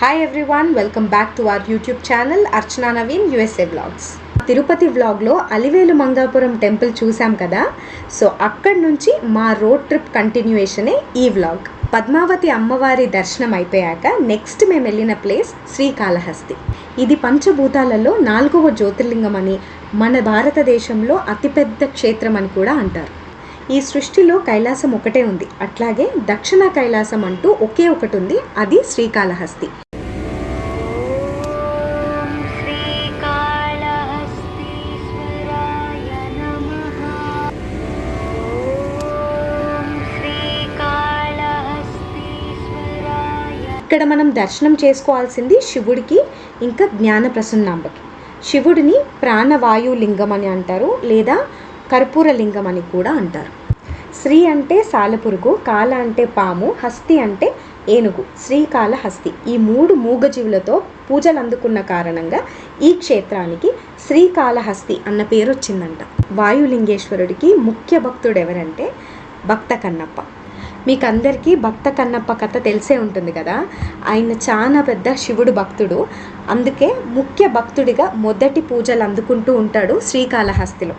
Hi everyone, welcome back to our YouTube channel Archana Naveen USA vlogs. Tirupati వ్లాగ్లో Alivelu Mangapuram temple చూసాం కదా. So అక్కడి నుంచి మా రోడ్ ట్రిప్ కంటిన్యూయేషనే ఈ వ్లాగ్. పద్మావతి అమ్మవారి దర్శనం అయిపోయాక నెక్స్ట్ మేము వెళ్ళిన ప్లేస్ శ్రీకాళహస్తి. ఇది పంచభూతాలలో 4వ జ్యోతిర్లింగం అని, మన భారతదేశంలో అతిపెద్ద క్షేత్రం అని కూడా అంటారు. ఈ సృష్టిలో కైలాసం ఒకటే ఉంది, అట్లాగే దక్షిణ కైలాసం అంటూ ఒకే ఒకటి ఉంది, అది శ్రీకాళహస్తి. ఇక్కడ మనం దర్శనం చేసుకోవాల్సింది శివుడికి, ఇంకా జ్ఞాన ప్రసన్నాంబకి. శివుడిని ప్రాణవాయు లింగం అని అంటారు, లేదా కర్పూర లింగం అని కూడా అంటారు. శ్రీ అంటే సాలెపురుగు, కాల అంటే పాము, హస్తి అంటే ఏనుగు. శ్రీకాళహస్తి ఈ 3 మూగజీవులతో పూజలు అందుకున్న కారణంగా ఈ క్షేత్రానికి శ్రీకాళహస్తి అన్న పేరు వచ్చిందంట. వాయులింగేశ్వరుడికి ముఖ్య భక్తుడు ఎవరంటే భక్త కన్నప్ప. మీకు అందరికీ భక్త కన్నప్ప కథ తెలిసే ఉంటుంది కదా. ఆయన చాలా పెద్ద శివుడు భక్తుడు, అందుకే ముఖ్య భక్తుడిగా మొదటి పూజలు అందుకుంటూ ఉంటాడు శ్రీకాళహస్తిలో.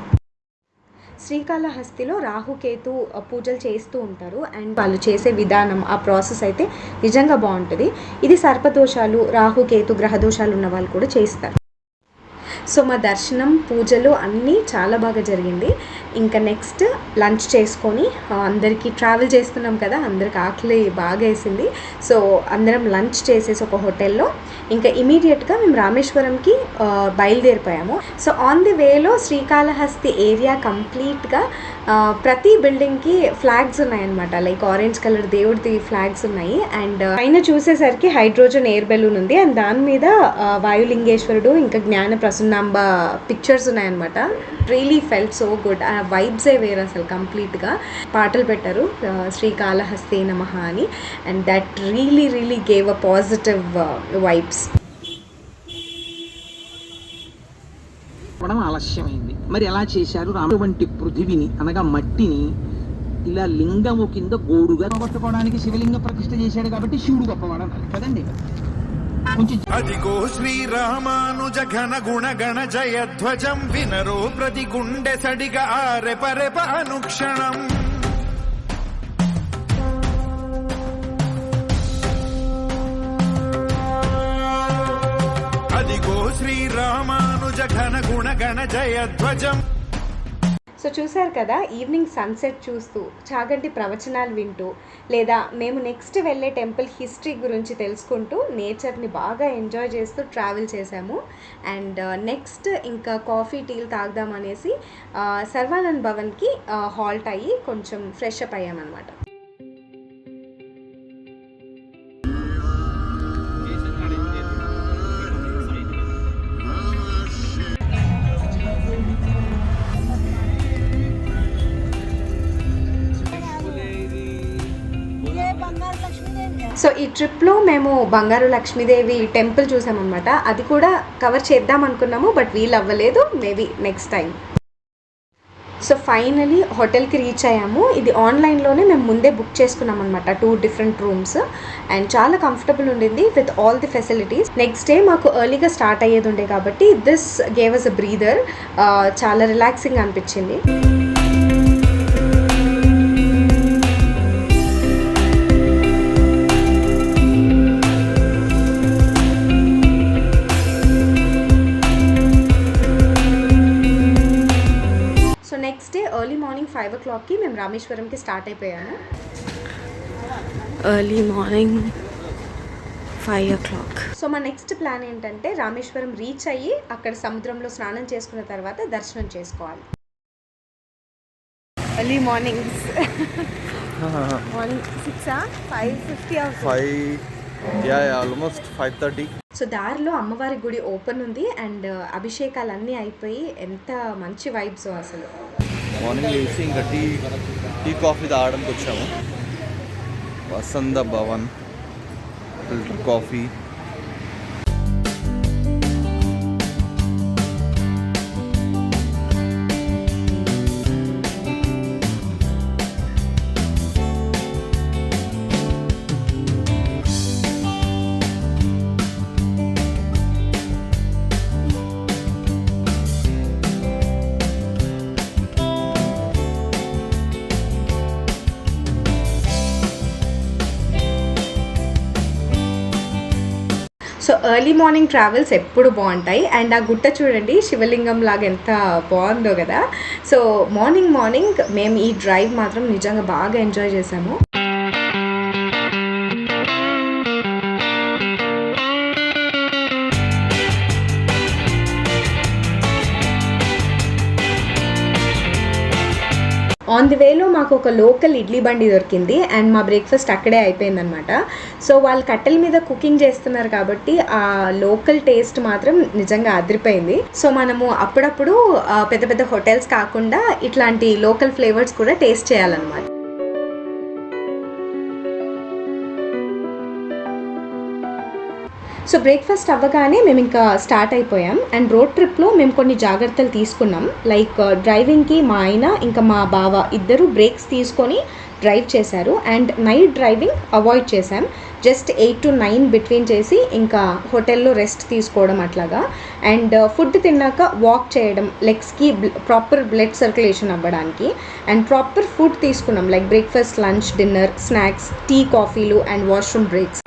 శ్రీకాళహస్తిలో రాహుకేతు పూజలు చేస్తూ ఉంటారు, అండ్ వాళ్ళు చేసే విధానం, ఆ ప్రాసెస్ అయితే నిజంగా బాగుంటుంది. ఇది సర్పదోషాలు, రాహుకేతు గ్రహదోషాలు ఉన్న వాళ్ళు కూడా చేస్తారు. సో మా దర్శనం, పూజలు అన్నీ చాలా బాగా జరిగింది. ఇంకా నెక్స్ట్ లంచ్ చేసుకొని, అందరికీ ట్రావెల్ చేస్తున్నాం కదా, అందరికి ఆకలి బాగా వేసింది. సో అందరం లంచ్ చేసేసి ఒక హోటల్లో ఇంకా ఇమీడియట్గా మేము రామేశ్వరంకి బయలుదేరిపోయాము. సో ఆన్ ది వేలో శ్రీకాళహస్తి ఏరియా కంప్లీట్గా ప్రతి బిల్డింగ్కి ఫ్లాగ్స్ ఉన్నాయన్నమాట, లైక్ ఆరెంజ్ కలర్ దేవుడిది ఫ్లాగ్స్ ఉన్నాయి. అండ్ పైన చూసేసరికి హైడ్రోజన్ ఎయిర్ బెలూన్ ఉంది, అండ్ దాని మీద వాయులింగేశ్వరుడు ఇంకా జ్ఞాన ప్రసన్నాంబ పిక్చర్స్ ఉన్నాయన్నమాట. Really felt so good. ఆ వైబ్సే వేరు అసలు కంప్లీట్గా. పాటలు పెట్టారు శ్రీకాళహస్తి నమః అని, and that really gave a positive vibes. ఆలస్యమైంది. మరి ఎలా చేశారు? రాముడు వంటి పృథివిని అనగా మట్టిని ఇలా లింగము కింద గోడుగా పట్టుకోవడానికి శివలింగ ప్రతిష్ఠ చేశాడు కాబట్టి శివుడు గొప్పవాడు కదండి. అదిగో శ్రీరామానుజ ఘన గుణ గణ జయధ్వజం వినరో ప్రతి గుండె సడిగా రెపరెప అనుక్షణం. అదిగో శ్రీరామానుజ ఘన గుణ గణ జయధ్వజం. సో చూసారు కదా, ఈవినింగ్ సన్సెట్ చూస్తూ, చాగంటి ప్రవచనాలు వింటూ, లేదా మేము నెక్స్ట్ వెళ్ళే టెంపుల్ హిస్టరీ గురించి తెలుసుకుంటూ నేచర్ని బాగా ఎంజాయ్ చేస్తూ ట్రావెల్ చేసాము. అండ్ నెక్స్ట్ ఇంకా కాఫీ టీలు తాగుదామనేసి సర్వానంద్ భవన్కి హాల్ట్ అయ్యి కొంచెం ఫ్రెష్ అప్ అయ్యామన్నమాట. సో ఈ ట్రిప్లో మేము బంగారు లక్ష్మీదేవి టెంపుల్ చూసామన్నమాట. అది కూడా కవర్ చేద్దాం అనుకున్నాము, బట్ వీలు అవ్వలేదు, maybe next time. So finally హోటల్కి రీచ్ అయ్యాము. ఇది ఆన్లైన్లోనే మేము ముందే బుక్ చేసుకున్నాం అనమాట, 2 డిఫరెంట్ రూమ్స్, అండ్ చాలా కంఫర్టబుల్ ఉండింది with all the facilities. Next day మాకు ఎర్లీగా స్టార్ట్ అయ్యేది ఉండే కాబట్టి this gave us a breather. చాలా రిలాక్సింగ్ అనిపించింది. నెక్స్ట్ డే ఎర్లీ మార్నింగ్ 5 o'clockకి మేము రామేశ్వరంకి స్టార్ట్ అయిపోయాము. Early morning 5 o'clock. సో మా నెక్స్ట్ ప్లాన్ ఏంటంటే రామేశ్వరం రీచ్ అయ్యి అక్కడ సముద్రంలో స్నానం చేసుకున్న తర్వాత దర్శనం చేసుకోవాలి. Early morning morning 6 5:50 almost 5:30. So దారిలో అమ్మవారి గుడి ఓపెన్ ఉంది, అండ్ అభిషేకాలన్నీ అయిపోయి ఎంత మంచి వైబ్స్ అసలు. మార్నింగ్ లేచి ఇంకా టీ కాఫీ తాగడానికి వచ్చాము. Vasantha Bhavan filter coffee. Early morning travels ఎప్పుడు బాగుంటాయి. అండ్ ఆ గుట్ట చూడండి శివలింగం లాగా ఎంత బాగుందో కదా. సో మార్నింగ్ మేము ఈ డ్రైవ్ మాత్రం నిజంగా బాగా ఎంజాయ్ చేసాము. ఆన్ ది వేలో మాకు ఒక లోకల్ ఇడ్లీ బండి దొరికింది అండ్ మా బ్రేక్ఫాస్ట్ అక్కడే అయిపోయిందనమాట. సో వాళ్ళు కట్టెల మీద కుకింగ్ చేస్తున్నారు కాబట్టి ఆ లోకల్ టేస్ట్ మాత్రం నిజంగా అదిరిపోయింది. సో మనము అప్పుడప్పుడు పెద్ద పెద్ద హోటల్స్ కాకుండా ఇట్లాంటి లోకల్ ఫ్లేవర్స్ కూడా టేస్ట్ చేయాలన్నమాట. సో బ్రేక్ఫాస్ట్ అవ్వగానే మేము ఇంకా స్టార్ట్ అయిపోయాం. అండ్ రోడ్ ట్రిప్లో మేము కొన్ని జాగ్రత్తలు తీసుకున్నాం. లైక్ డ్రైవింగ్కి మా ఆయన ఇంకా మా బావ ఇద్దరు బ్రేక్స్ తీసుకొని డ్రైవ్ చేశారు. అండ్ నైట్ డ్రైవింగ్ అవాయిడ్ చేశాం. జస్ట్ 8 to 9 బిట్వీన్ చేసి ఇంకా హోటల్లో రెస్ట్ తీసుకోవడం అట్లాగా. అండ్ ఫుడ్ తిన్నాక వాక్ చేయడం లెగ్స్కి ప్రాపర్ బ్లడ్ సర్క్యులేషన్ అవ్వడానికి. అండ్ ప్రాపర్ ఫుడ్ తీసుకున్నాం like breakfast, lunch, dinner, snacks, tea, కాఫీలు అండ్ వాష్రూమ్ బ్రేక్స్.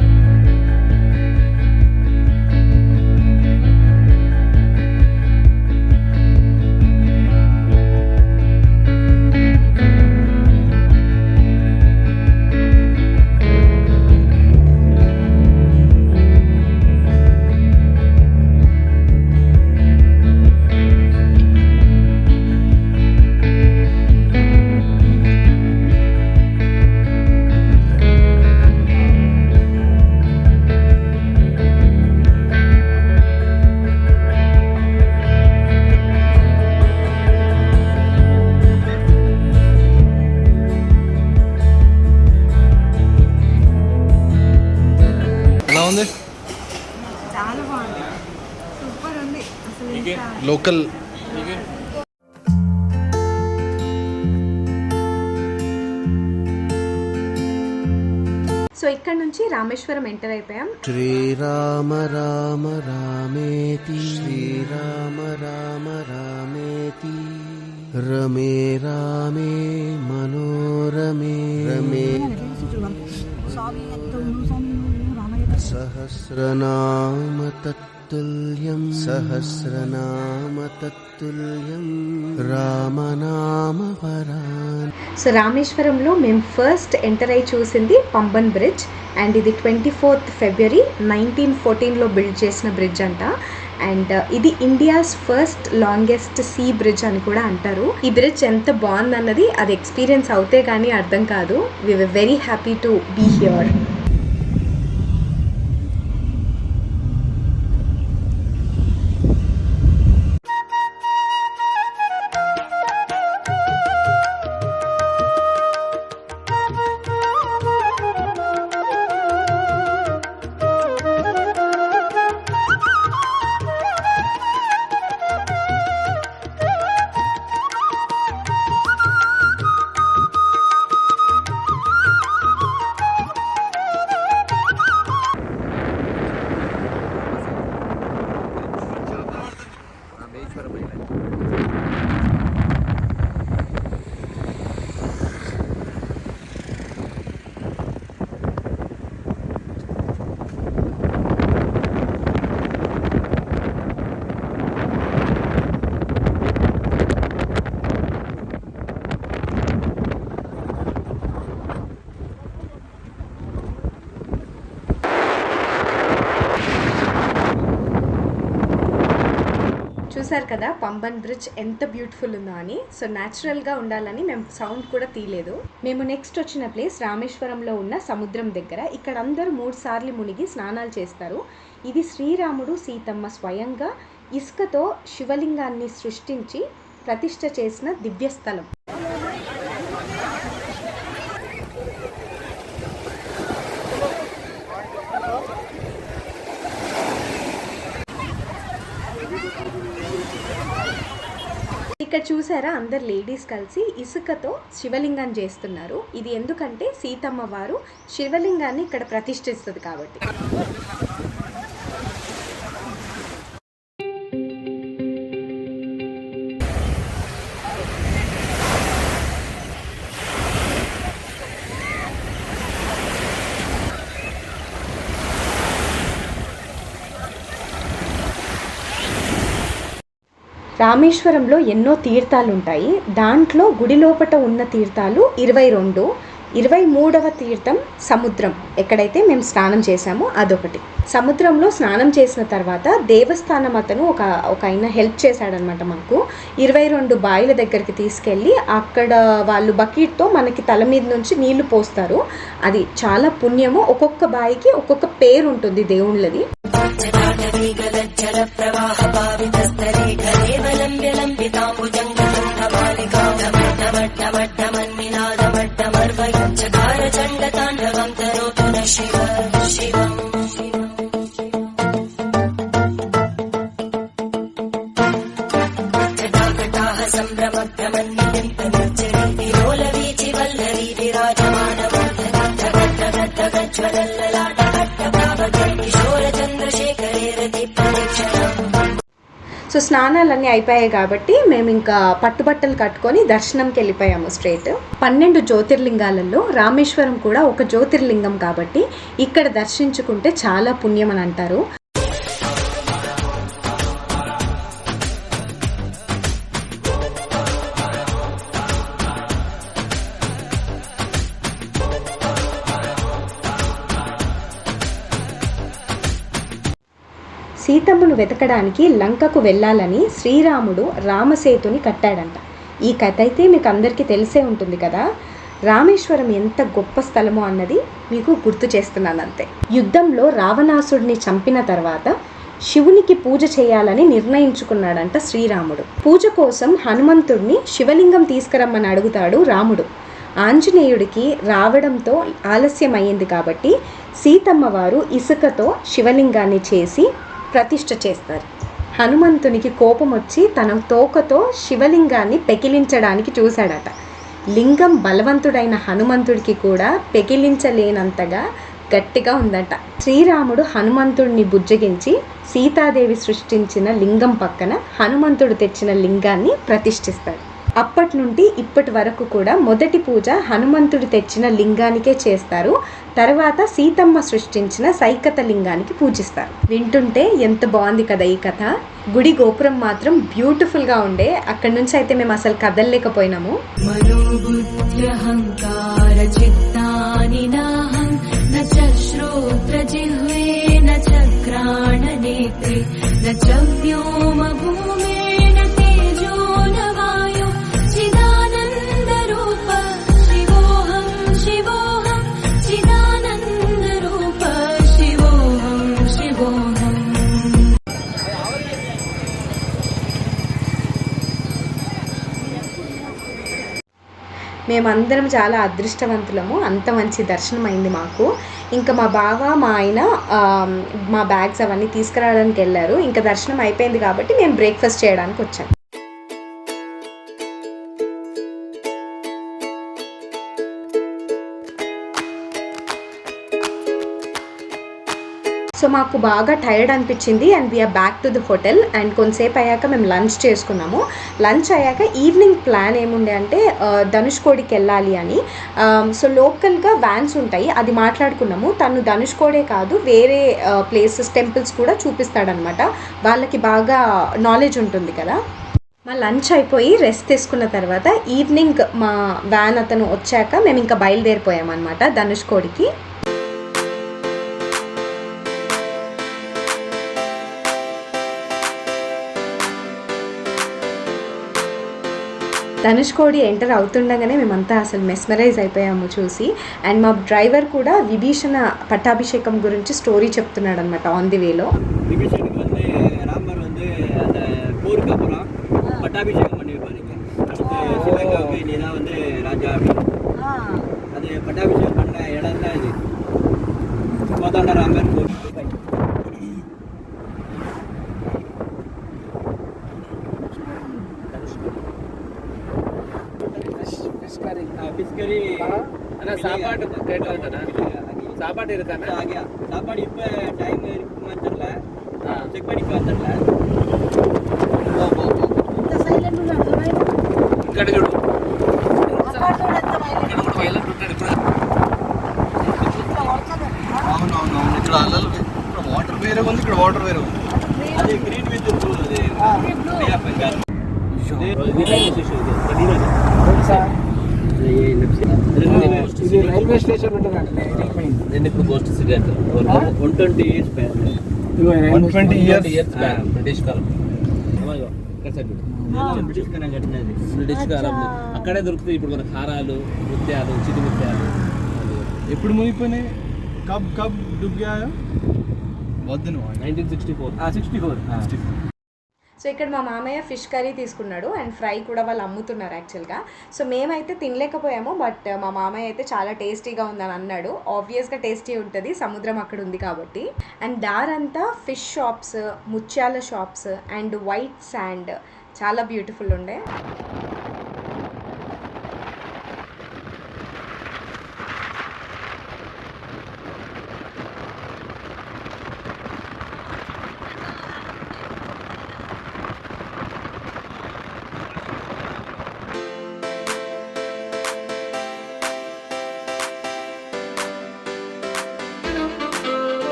చాలా బాగుంది, సూపర్ ఉంది అసలు. లోకల్ సో ఇక్కడ నుంచి రామేశ్వరం ఎంటర్ అయిపోయాం. శ్రీరామ రామ రామేతి శ్రీరామ రామ రామేతి రమే రామే మనోరమే రమే సహస్రనామ తత్తుల్యం సహస్రనామ తత్తుల్యం రామనామ వరాన్. సో రామేశ్వరంలో మేము ఫస్ట్ ఎంటర్ అయి చూసింది పంబన్ బ్రిడ్జ్. అండ్ ఇది 24th February 1914లో బిల్డ్ చేసిన బ్రిడ్జ్ అంట. అండ్ ఇది India's first longest sea bridge అని కూడా అంటారు. ఈ బ్రిడ్జ్ ఎంత బాగుందన్నది అది ఎక్స్పీరియన్స్ అవుతే కానీ అర్థం కాదు. We were very happy to be here. చూసారు కదా పంబన్ బ్రిడ్జ్ ఎంత బ్యూటిఫుల్ ఉందో అని. సో న్యాచురల్గా ఉండాలని మేము సౌండ్ కూడా తీయలేదు. మేము నెక్స్ట్ వచ్చిన ప్లేస్ రామేశ్వరంలో ఉన్న సముద్రం దగ్గర. ఇక్కడ అందరూ 3 సార్లు మునిగి స్నానాలు చేస్తారు. ఇది శ్రీరాముడు సీతమ్మ స్వయంగా ఇసుకతో శివలింగాన్ని సృష్టించి ప్రతిష్ఠ చేసిన దివ్యస్థలం. ఇక్కడ చూసారా అందరు లేడీస్ కలిసి ఇసుకతో శివలింగాన్ని చేస్తున్నారు. ఇది ఎందుకంటే సీతమ్మ వారు శివలింగాన్ని ఇక్కడ ప్రతిష్ఠిస్తుంది కాబట్టి. రామేశ్వరంలో ఎన్నో తీర్థాలు ఉంటాయి. దాంట్లో గుడి లోపట ఉన్న తీర్థాలు 22. 23వ తీర్థం సముద్రం, ఎక్కడైతే మేము స్నానం చేసామో అదొకటి. సముద్రంలో స్నానం చేసిన తర్వాత దేవస్థానం అతను ఒక ఆయన హెల్ప్ చేశాడనమాట మాకు. 22 బాయిల దగ్గరికి తీసుకెళ్ళి అక్కడ వాళ్ళు బకెట్తో మనకి తల మీద నుంచి నీళ్లు పోస్తారు. అది చాలా పుణ్యము. ఒక్కొక్క బాయికి ఒక్కొక్క పేరు ఉంటుంది దేవుళ్ళది. సో స్నానాలన్నీ అయిపోయాయి కాబట్టి మేము ఇంకా పట్టుబట్టలు కట్టుకొని దర్శనంకి వెళ్ళిపోయాము స్ట్రేట్. 12 జ్యోతిర్లింగాలలో రామేశ్వరం కూడా ఒక జ్యోతిర్లింగం కాబట్టి ఇక్కడ దర్శించుకుంటే చాలా పుణ్యం అని అంటారు. సీతమ్మను వెతకడానికి లంకకు వెళ్ళాలని శ్రీరాముడు రామసేతుని కట్టాడంట. ఈ కథ అయితే మీకు అందరికీ తెలిసే ఉంటుంది కదా. రామేశ్వరం ఎంత గొప్ప స్థలమో అన్నది మీకు గుర్తు చేస్తున్నాను అంతే. యుద్ధంలో రావణాసుడిని చంపిన తర్వాత శివునికి పూజ చేయాలని నిర్ణయించుకున్నాడంట శ్రీరాముడు. పూజ కోసం హనుమంతుడిని శివలింగం తీసుకురమ్మని అడుగుతాడు రాముడు. ఆంజనేయుడికి రావడంతో ఆలస్యం అయ్యింది కాబట్టి సీతమ్మ వారు ఇసుకతో శివలింగాన్ని చేసి ప్రతిష్ఠ చేస్తారు. హనుమంతునికి కోపం వచ్చి తన తోకతో శివలింగాన్ని పెకిలించడానికి చూశాడట. లింగం బలవంతుడైన హనుమంతుడికి కూడా పెకిలించలేనంతగా గట్టిగా ఉందట. శ్రీరాముడు హనుమంతుడిని బుజ్జగించి సీతాదేవి సృష్టించిన లింగం పక్కన హనుమంతుడు తెచ్చిన లింగాన్ని ప్రతిష్ఠిస్తాడు. అప్పటి నుండి ఇప్పటి వరకు కూడా మొదటి పూజ హనుమంతుడు తెచ్చిన లింగానికే చేస్తారు. తర్వాత సీతమ్మ సృష్టించిన సైకత లింగానికి పూజిస్తారు. వింటుంటే ఎంత బాగుంది కదా ఈ కథ. గుడి గోపురం మాత్రం బ్యూటిఫుల్గా ఉండే. అక్కడి నుంచి అయితే మేము అసలు కదలలేకపోయినాము. మేమందరం చాలా అదృష్టవంతులము. అంత మంచి దర్శనం అయింది మాకు. ఇంకా మా బావ మా ఆయన మా బ్యాగ్స్ అవన్నీ తీసుకురావడానికి వెళ్ళారు. ఇంకా దర్శనం అయిపోయింది కాబట్టి మేము బ్రేక్ఫాస్ట్ చేయడానికి వచ్చాం. సో మాకు బాగా టైర్డ్ అనిపించింది and we are back to the hotel. And కొంతసేపు అయ్యాక మేము లంచ్ చేసుకున్నాము. లంచ్ అయ్యాక ఈవినింగ్ ప్లాన్ ఏముండే అంటే ధనుష్కోడికి వెళ్ళాలి అని. సో లోకల్గా వ్యాన్స్ ఉంటాయి, అది మాట్లాడుకున్నాము. తను ధనుష్కోడే కాదు వేరే ప్లేసెస్ టెంపుల్స్ కూడా చూపిస్తాడనమాట. వాళ్ళకి బాగా నాలెడ్జ్ ఉంటుంది కదా. మా లంచ్ అయిపోయి రెస్ట్ తీసుకున్న తర్వాత ఈవినింగ్ మా వ్యాన్ అతను వచ్చాక మేము ఇంకా బయలుదేరిపోయామన్నమాట ధనుష్కోడికి. ధనుష్కోడి ఎంటర్ అవుతుండగానే మేమంతా అసలు మెస్మరైజ్ అయిపోయాము చూసి. అండ్ మా డ్రైవర్ కూడా విభీషణ పట్టాభిషేకం గురించి స్టోరీ చెప్తున్నాడు అనమాట ఆన్ ది వేలో. விபீஷனுக்கு வந்து ராமர் வந்து அந்த போருக்கு அப்புறம் பட்டாபிஷேகம் பண்ணியிருப்பாரு. அடுத்து சிவகாவுக்கு நீ தான் வந்து ராஜா அப்படின்னு அது பட்டாபிஷேகம் பண்ண இடம் தான் இது. கோதாண்ட ராமர் கோவில். பிஸ்கரி ஆனால் சாப்பாடு கேட்டு வந்துட்டேண்ணா. சாப்பாடு இருக்காண்ணா? ஆகியா சாப்பாடு இப்போ டைம் இருக்குமான்னு தெரியல, செக் பண்ணி பார்த்துடல. ఇక్కడ అవునవును, ఇక్కడ అల్లలు ఇక్కడ వాటర్ వేరే ఉంది, ఇక్కడ వాటర్ వేరే ఉంది. అది గ్రీన్ విత్ బ్లూ, అది ఇది రైల్వే స్టేషన్ ఉంటుందండి. ఇప్పుడు గోస్ట్ సిటీ అంటారు. 120 years బ్యాక్. 120 years బ్రిటిష్ కాలం. బ్రిటిష్ కాలం కట్టినది. బ్రిటిష్ కాలం అక్కడే దొరుకుతాయి ఇప్పుడు మన కారాలు, ముత్యాలు, చిటి ముత్యాలు. ఎప్పుడు మునిగిపోయినాయి? కబ్ డూబ్ గయా? 1964. 64. సో ఇక్కడ మా మామయ్య ఫిష్ కర్రీ తీసుకున్నాడు అండ్ ఫ్రై కూడా వాళ్ళు అమ్ముతున్నారు యాక్చువల్గా. సో మేమైతే తినలేకపోయాము, బట్ మా మామయ్య అయితే చాలా టేస్టీగా ఉందని అన్నాడు. ఆబ్వియస్గా టేస్టీ ఉంటుంది, సముద్రం అక్కడ ఉంది కాబట్టి. అండ్ దారంతా ఫిష్ షాప్స్, ముత్యాల షాప్స్ అండ్ వైట్ శాండ్ చాలా బ్యూటిఫుల్ ఉండే.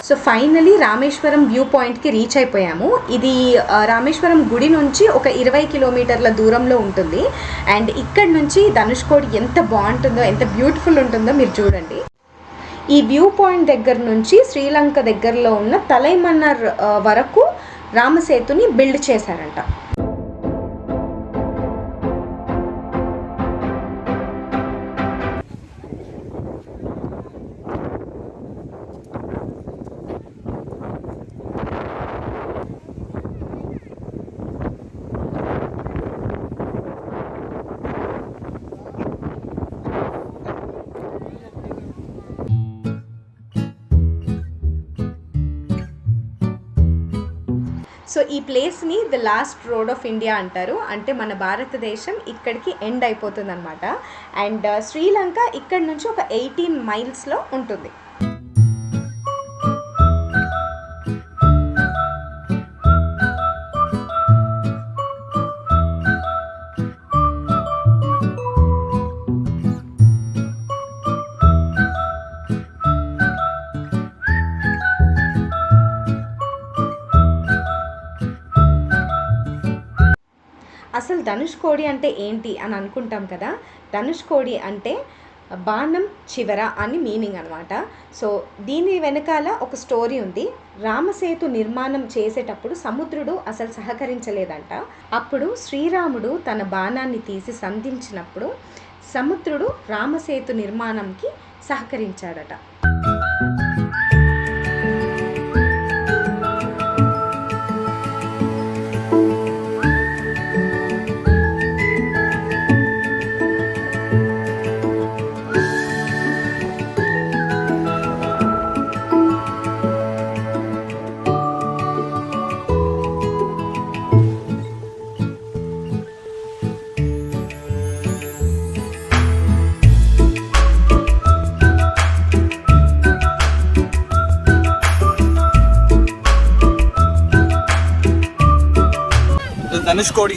సో ఫైనలీ రామేశ్వరం వ్యూ పాయింట్కి రీచ్ అయిపోయాము. ఇది రామేశ్వరం గుడి నుంచి ఒక 20 కిలోమీటర్ల దూరంలో ఉంటుంది. అండ్ ఇక్కడ నుంచి ధనుష్కోడి ఎంత బాగుంటుందో, ఎంత బ్యూటిఫుల్ ఉంటుందో మీరు చూడండి. ఈ వ్యూ పాయింట్ దగ్గర నుంచి శ్రీలంక దగ్గరలో ఉన్న తలైమన్నర్ వరకు రామసేతుని బిల్డ్ చేశారంట. సో ఈ ప్లేస్ని the last road of India అంటారు. అంటే మన భారతదేశం ఇక్కడికి ఎండ్ అయిపోతుంది అనమాట. అండ్ శ్రీలంక ఇక్కడ నుంచి ఒక 18 మైల్స్లో ఉంటుంది. అసలు ధనుష్కోడి అంటే ఏంటి అని అనుకుంటాం కదా. ధనుష్కోడి అంటే బాణం చివర అని మీనింగ్ అనమాట. సో దీని వెనకాల ఒక స్టోరీ ఉంది. రామసేతు నిర్మాణం చేసేటప్పుడు సముద్రుడు అసలు సహకరించలేదంట. అప్పుడు శ్రీరాముడు తన బాణాన్ని తీసి సంధించినప్పుడు సముద్రుడు Ram Setu నిర్మాణంకి సహకరించాడట. Dhanushkodi,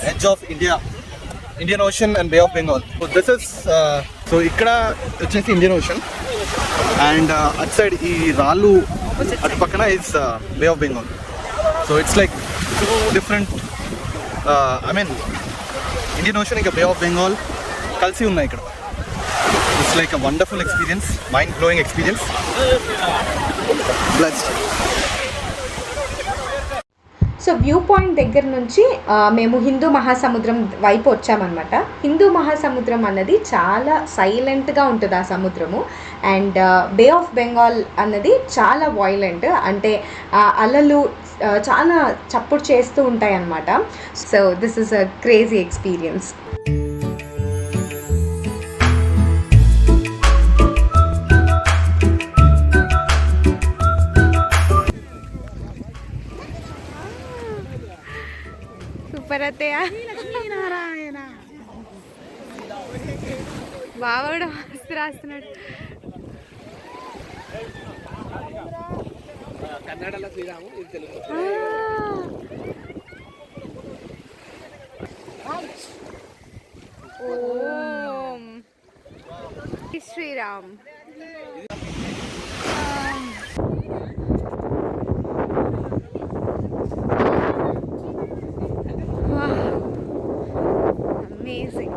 edge of India, Indian Ocean and Bay of Bengal. So this is so ikkada vachesi Indian Ocean and outside ee Ralu at pakana is Bay of Bengal. So it's like two different I mean Indian Ocean and Bay of Bengal kalsi unnai ikkada. It's like a wonderful experience, mind blowing experience. Blessed. So view point దగ్గర నుంచి మేము హిందూ మహాసముద్రం వైపు వచ్చామన్నమాట. హిందూ మహాసముద్రం అన్నది చాలా సైలెంట్గా ఉంటుంది ఆ సముద్రము. అండ్ బే ఆఫ్ బెంగాల్ అన్నది చాలా వాయిలెంట్, అంటే అలలు చాలా చప్పుడు చేస్తూ ఉంటాయి అన్నమాట. So this is a crazy experience. Super అత్తయ్య, బావ కూడా మస్తు రాస్తున్నాడు. కన్నడలో శ్రీరాము, ఇది తెలుగు. ఓం శ్రీరామ్. Amazing.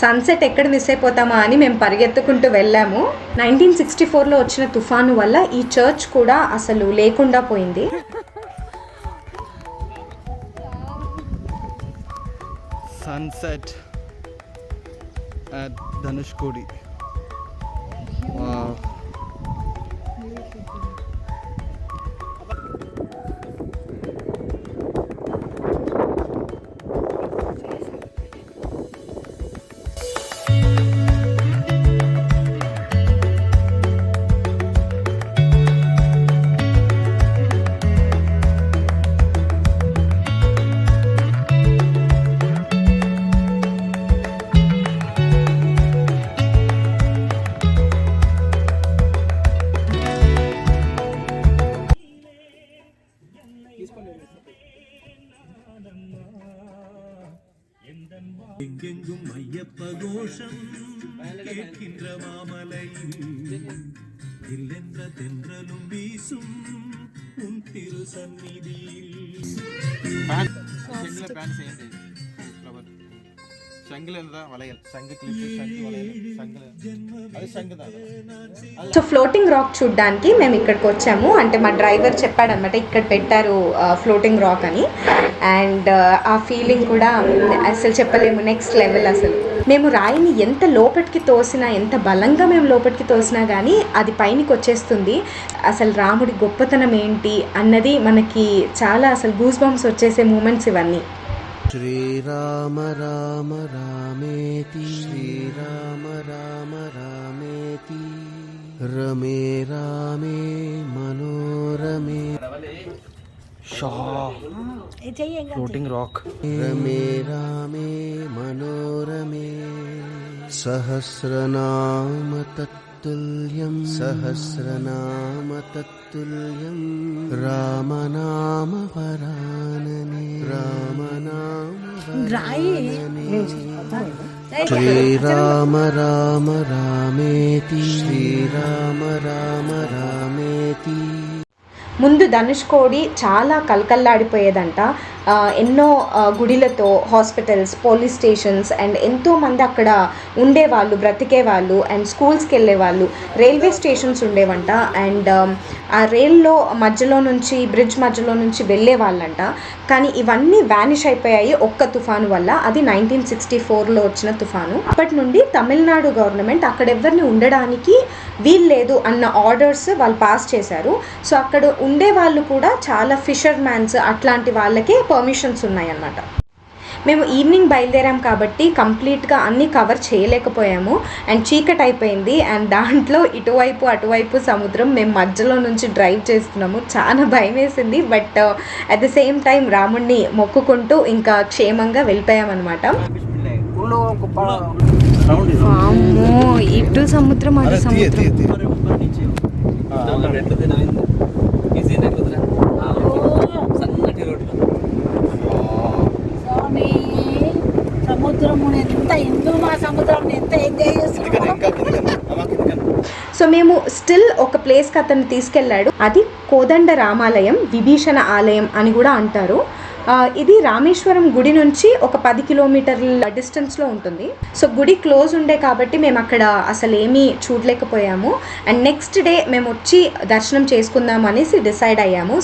సన్సెట్ ఎక్కడ మిస్ అయిపోతామా అని మేము పరిగెత్తుకుంటూ వెళ్ళాము. 1964లో వచ్చిన తుఫాను వల్ల ఈ చర్చ్ కూడా అసలు లేకుండా పోయింది. Sunset at Dhanushkodi. Wow. எங்கெங்கும் ஐயப்ப கோஷம் கேட்கின்ற மாமலையில் இல்லென்ற தென்றலும் வீசும் உன் திரு சந்நிதியில். సో ఫ్లోటింగ్ రాక్ చూడ్డానికి మేము ఇక్కడికి వచ్చాము. అంటే మా డ్రైవర్ చెప్పాడనమాట ఇక్కడ పెట్టారు ఫ్లోటింగ్ రాక్ అని. అండ్ ఆ ఫీలింగ్ కూడా అసలు చెప్పలేము, నెక్స్ట్ లెవెల్. అసలు మేము రాయిని ఎంత లోపలికి తోసినా, ఎంత బలంగా మేము లోపలికి తోసినా కానీ అది పైనకి వచ్చేస్తుంది. అసలు రాముడి గొప్పతనం ఏంటి అన్నది మనకి చాలా అసలు గూస్ బంప్స్ వచ్చేసే మూమెంట్స్ ఇవన్నీ. శ్రీరామ రామ రామేతి శ్రీరామ రామ రామేతి రమే రామే మనోరమే Floating rock. రమే రామే మనోరమే సహస్రనామ తత్తుల్యం సహస్రనామ తత్తుల్యం రామనామ వరాననే రామనామ వరాననే శ్రీరామ రామ రామేతి శ్రీరామ రామ రామేతి. ముందు ధనుష్కోడి చాలా కలకల్లాడిపోయేదంట. ఎన్నో గుడిలతో, హాస్పిటల్స్, పోలీస్ స్టేషన్స్ అండ్ ఎంతోమంది అక్కడ ఉండేవాళ్ళు, బ్రతికేవాళ్ళు అండ్ స్కూల్స్కి వెళ్ళేవాళ్ళు. రైల్వే స్టేషన్స్ ఉండేవంట అండ్ ఆ రైల్లో మధ్యలో నుంచి, బ్రిడ్జ్ మధ్యలో నుంచి వెళ్ళేవాళ్ళంట. కానీ ఇవన్నీ వ్యానిష్ అయిపోయాయి ఒక్క తుఫాను వల్ల. అది 1964లో వచ్చిన తుఫాను. అప్పటి నుండి తమిళనాడు గవర్నమెంట్ అక్కడ ఎవరిని ఉండడానికి వీల్లేదు అన్న ఆర్డర్స్ వాళ్ళు పాస్ చేశారు. సో అక్కడ ఉండే వాళ్ళు కూడా చాలా ఫిషర్ మ్యాన్స్ అట్లాంటి వాళ్ళకే పర్మిషన్స్ ఉన్నాయన్నమాట. మేము ఈవినింగ్ బయలుదేరాం కాబట్టి కంప్లీట్గా అన్నీ కవర్ చేయలేకపోయాము అండ్ చీకటి అయిపోయింది. అండ్ దాంట్లో ఇటువైపు అటువైపు సముద్రం, మేము మధ్యలో నుంచి డ్రైవ్ చేస్తున్నాము. చాలా భయం వేసింది. But at the same time రాముడిని మొక్కుకుంటూ ఇంకా క్షేమంగా వెళ్ళిపోయామన్నమాట. ఇటు సముద్రం అటు సముద్రం. సో మేము స్టిల్ ఒక ప్లేస్కి అతన్ని తీసుకెళ్ళాడు. అది కోదండ రామాలయం, విభీషణ ఆలయం అని కూడా అంటారు. ఇది రామేశ్వరం గుడి నుంచి ఒక 10 కిలోమీటర్ల డిస్టెన్స్లో ఉంటుంది. సో గుడి క్లోజ్ ఉండే కాబట్టి మేము అక్కడ అసలు ఏమీ చూడలేకపోయాము. అండ్ నెక్స్ట్ డే మేము వచ్చి దర్శనం చేసుకుందాం అనేసి డిసైడ్ అయ్యాము.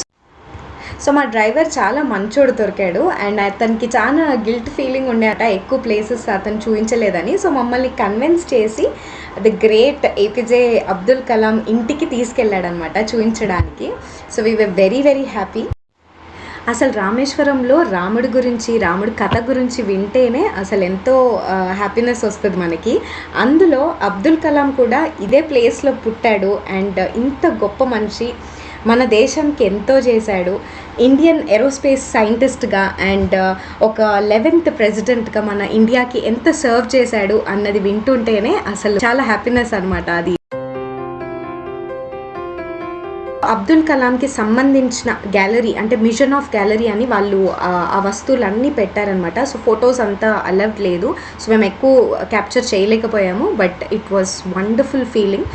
సో మా డ్రైవర్ చాలా మంచోడు దొరికాడు అండ్ అతనికి చాలా గిల్ట్ ఫీలింగ్ ఉండేట ఎక్కువ ప్లేసెస్ అతను చూపించలేదని. సో మమ్మల్ని కన్విన్స్ చేసి the great APJ Abdul Kalam ఇంటికి తీసుకెళ్ళాడనమాట చూపించడానికి. So we were very very happy. అసలు రామేశ్వరంలో రాముడి గురించి, రాముడి కథ గురించి వింటేనే అసలు ఎంతో హ్యాపీనెస్ వస్తుంది మనకి. అందులో అబ్దుల్ కలాం కూడా ఇదే ప్లేస్లో పుట్టాడు అండ్ ఇంత గొప్ప మనిషి మన దేశంకి ఎంతో చేశాడు. ఇండియన్ ఏరోస్పేస్ సైంటిస్ట్గా అండ్ ఒక 11th ప్రెసిడెంట్గా మన ఇండియాకి ఎంత సర్వ్ చేశాడు అన్నది వింటుంటేనే అసలు చాలా హ్యాపీనెస్ అనమాట. అది అబ్దుల్ కలాంకి సంబంధించిన గ్యాలరీ అంటే మిషన్ ఆఫ్ గ్యాలరీ అని వాళ్ళు ఆ వస్తువులన్నీ పెట్టారనమాట. సో ఫొటోస్ అంతా అలౌడ్ లేదు, సో మేము ఎక్కువ క్యాప్చర్ చేయలేకపోయాము, but it was wonderful feeling.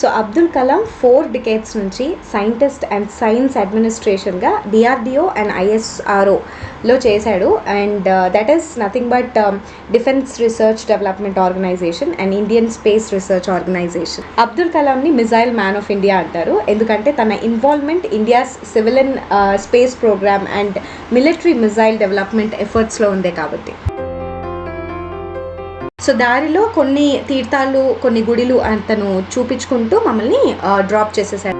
So Abdul Kalam 4 decades నుంచి సైంటిస్ట్ అండ్ సైన్స్ అడ్మినిస్ట్రేషన్గా DRDO అండ్ ISROలో చేశాడు. And that is nothing but defence research development organisation and Indian space research organisation. Abdul కలాంని మిజైల్ మ్యాన్ ఆఫ్ ఇండియా అంటారు, ఎందుకంటే తన involvement India's civilian space programme and military missile development ఎఫర్ట్స్లో ఉందే కాబట్టి. సో దారిలో కొన్ని తీర్థాలు, కొన్ని గుడిలు అతను చూపించుకుంటూ మమ్మల్ని డ్రాప్ చేసేసాడు.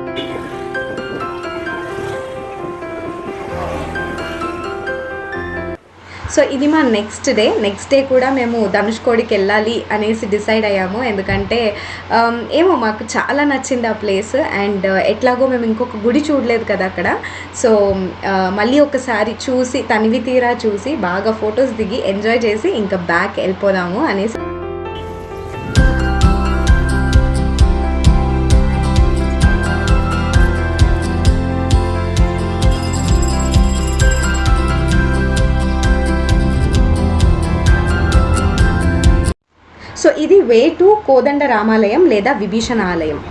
సో ఇది మా నెక్స్ట్ డే కూడా మేము ధనుష్కోడికి వెళ్ళాలి అనేసి డిసైడ్ అయ్యాము, ఎందుకంటే ఏమో మాకు చాలా నచ్చింది ఆ ప్లేస్. అండ్ ఎట్లాగో మేము ఇంకొక గుడి చూడలేదు కదా అక్కడ, సో మళ్ళీ ఒకసారి చూసి తనివి తీరా చూసి బాగా ఫొటోస్ దిగి ఎంజాయ్ చేసి ఇంకా బ్యాక్ వెళ్ళిపోదాము అనేసి. సో ఇది వే టు కోదండ రామాలయం లేదా విభీషణ ఆలయం.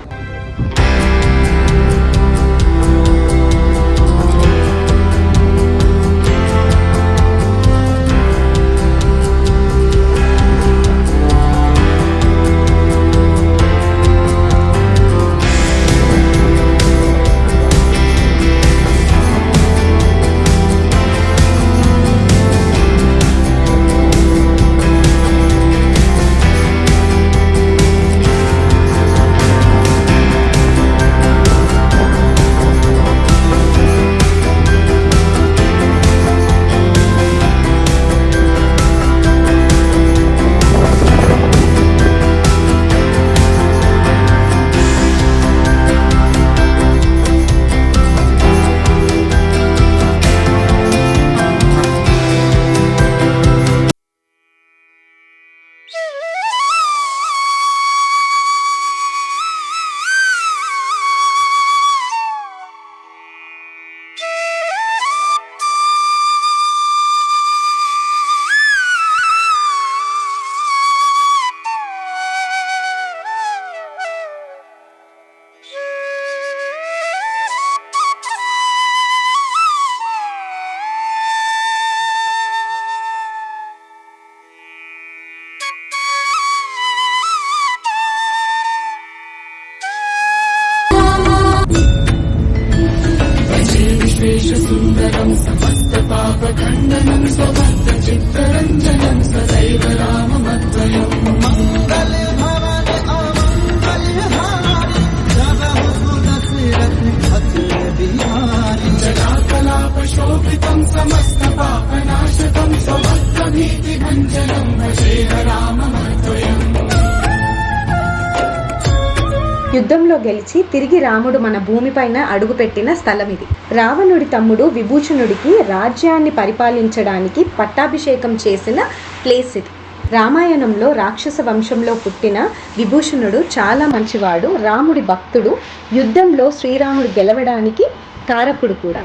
యుద్ధంలో గెలిచి తిరిగి రాముడు మన భూమిపైన అడుగుపెట్టిన స్థలం ఇది. రావణుడి తమ్ముడు విభూషణుడికి రాజ్యాన్ని పరిపాలించడానికి పట్టాభిషేకం చేసిన ప్లేస్ ఇది. రామాయణంలో రాక్షస వంశంలో పుట్టిన విభూషణుడు చాలా మంచివాడు, రాముడి భక్తుడు, యుద్ధంలో శ్రీరాముడు గెలవడానికి కారకుడు కూడా.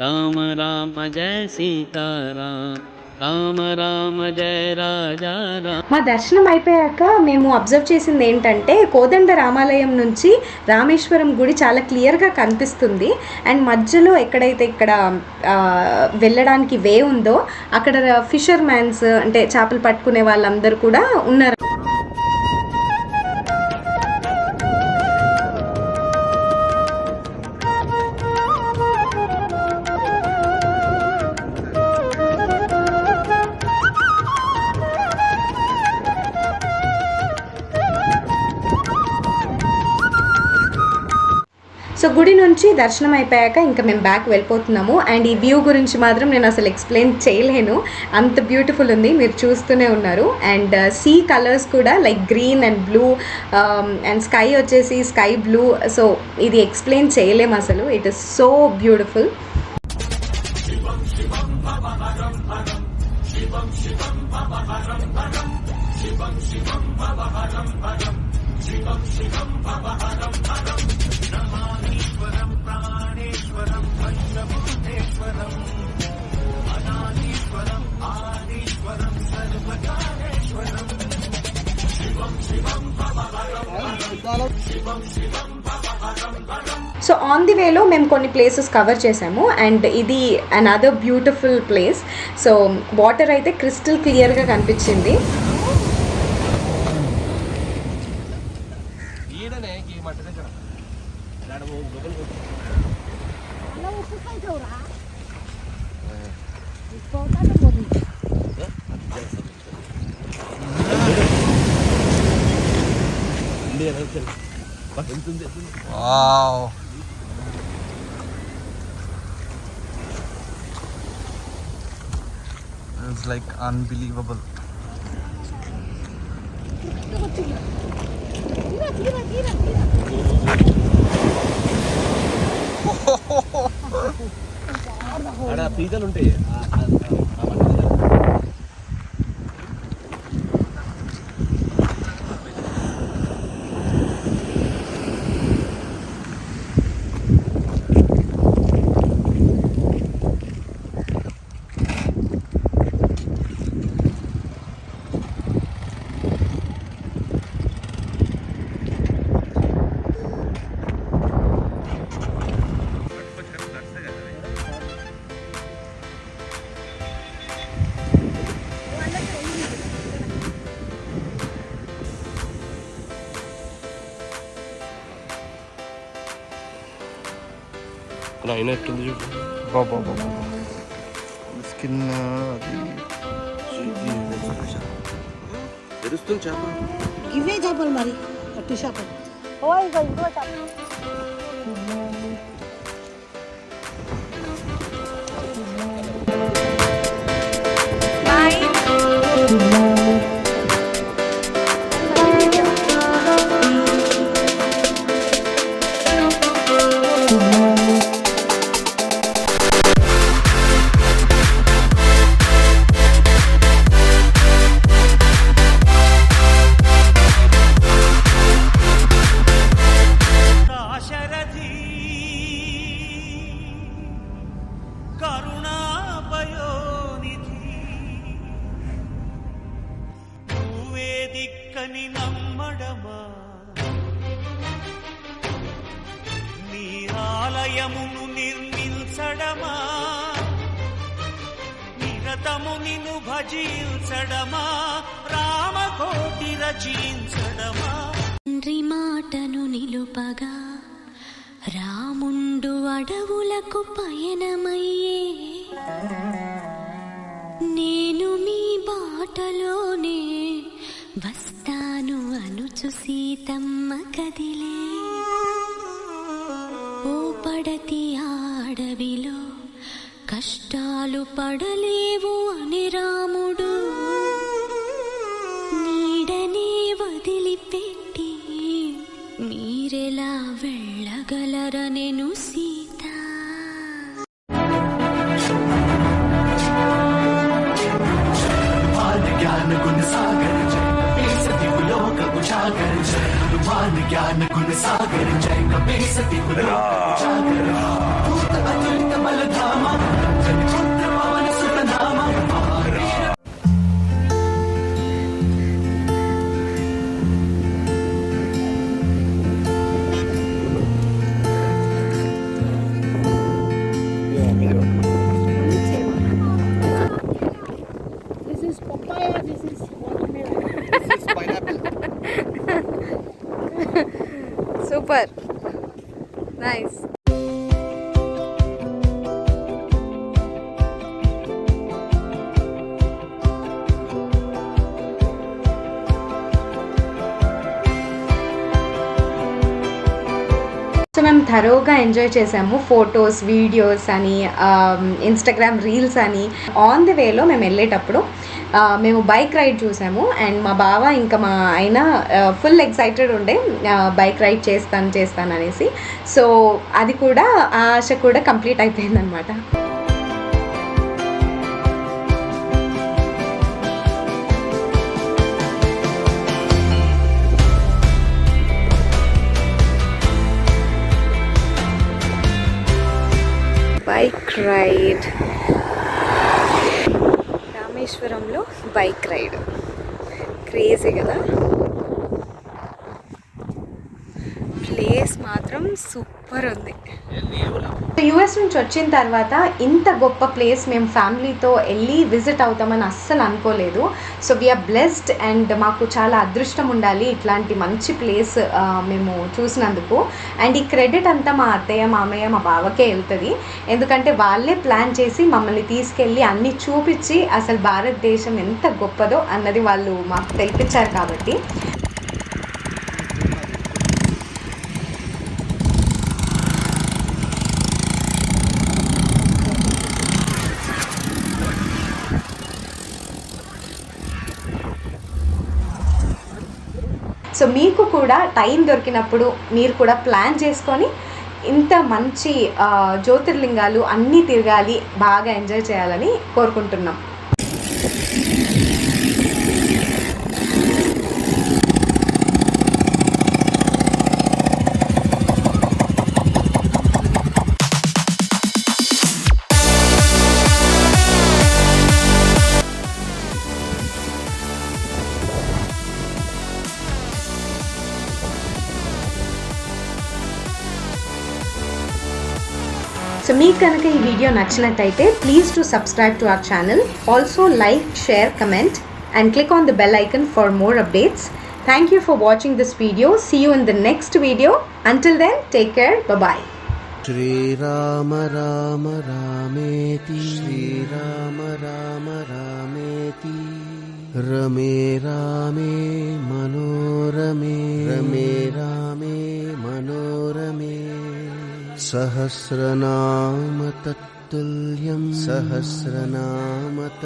రామ రామ జయ సీతారాం, రామ రామ జయ రాజా రామ. మా దర్శనం అయిపోయాక మేము అబ్జర్వ్ చేసింది ఏంటంటే కోదండ రామాలయం నుంచి రామేశ్వరం గుడి చాలా క్లియర్గా కనిపిస్తుంది. అండ్ మధ్యలో ఎక్కడైతే ఇక్కడ వెళ్ళడానికి వే ఉందో అక్కడ ఫిషర్ మ్యాన్స్ అంటే చేపలు పట్టుకునే వాళ్ళందరూ కూడా ఉన్నారు. సో గుడి నుంచి దర్శనం అయిపోయాక ఇంకా మేము బ్యాక్ వెళ్ళిపోతున్నాము. అండ్ ఈ వ్యూ గురించి మాత్రం నేను అసలు ఎక్స్ప్లెయిన్ చేయలేను, అంత బ్యూటిఫుల్ ఉంది, మీరు చూస్తూనే ఉన్నారు. అండ్ సీ కలర్స్ కూడా like green and blue and sky వచ్చేసి స్కై బ్లూ. సో ఇది ఎక్స్ప్లెయిన్ చేయలేము అసలు, it is so beautiful. So on the వేలో మేము కొన్ని ప్లేసెస్ కవర్ చేసాము అండ్ ఇది another beautiful place. So water అయితే క్రిస్టల్ క్లియర్గా కనిపించింది. Wow. It's like unbelievable. ఆడ పీతలు ఉంటాయి. అలా అయినట్టుంది చూడు. బాబా బాబా స్కిన్ అది తెలుస్తుంది చేప. ఇవే చేపలు మరి అట్టి చేపలు. దిక్కని నమ్మడమా నీ ఆలయమును నిర్మించడమా నిరతము నిన్ను భజించడమా రామకోటి రచించడమా తండ్రి మాటను నిలుపగా రాముండు అడవులకు పయనమయ్యే నేను మీ బాటలోనే వస్తాను అనుచు సీతమ్మ కదిలే ఓ పడతి ఆడవిలో కష్టాలు పడలేవు అని రాముడు నీడనే వదిలిపెట్టి మీరెలా వెళ్ళగలరనెను Sita. This is papaya, this is watermelon. This is pineapple. Super nice. So మేము థరోగా ఎంజాయ్ చేసాము. ఫొటోస్, వీడియోస్ అని, ఇన్స్టాగ్రామ్ రీల్స్ అని. ఆన్ ది వేలో మేము వెళ్ళేటప్పుడు మేము బైక్ రైడ్ చూసాము. అండ్ మా బావ ఇంకా మా ఆయన ఫుల్ ఎక్సైటెడ్ ఉండే బైక్ రైడ్ చేస్తాను అనేసి. సో అది కూడా, ఆ ఆశ కూడా కంప్లీట్ అయిపోయిందనమాట. బైక్ రైడ్, రామేశ్వరంలో బైక్ రైడ్ క్రేజీ కదా. ప్లేస్ మాత్రం సూపర్ ఉంది. యుఎస్ నుంచి వచ్చిన తర్వాత ఇంత గొప్ప ప్లేస్ మేము ఫ్యామిలీతో వెళ్ళి విజిట్ అవుతామని అస్సలు అనుకోలేదు. సో వీఆర్ బ్లెస్డ్ అండ్ మాకు చాలా అదృష్టం ఉండాలి ఇట్లాంటి మంచి ప్లేస్ మేము చూసినందుకు. అండ్ ఈ క్రెడిట్ అంతా మా అత్తయ్య, మామయ్య, మా బావకే వెళ్తుంది. ఎందుకంటే వాళ్ళే ప్లాన్ చేసి మమ్మల్ని తీసుకెళ్ళి అన్నీ చూపించి అసలు భారతదేశం ఎంత గొప్పదో అన్నది వాళ్ళు మాకు తెలిపించారు కాబట్టి. సో మీకు కూడా టైం దొరికినప్పుడు మీరు కూడా ప్లాన్ చేసుకొని ఇంత మంచి జ్యోతిర్లింగాలు అన్నీ తిరగాలి, బాగా ఎంజాయ్ చేయాలని కోరుకుంటున్నాం. సో మీకు కనుక ఈ వీడియో నచ్చినట్టయితే please to subscribe to our channel. Also like, share, comment and click on the bell icon for more updates. Thank you for watching this video. See you in the next video. Until then, take care. Bye-bye. Shri Rama Rama Rameti, Shri Rama Rama Rameti, Rame Rame Manorame, Rame Rame Manorame, Sahasranama Tattulyam, Sahasranama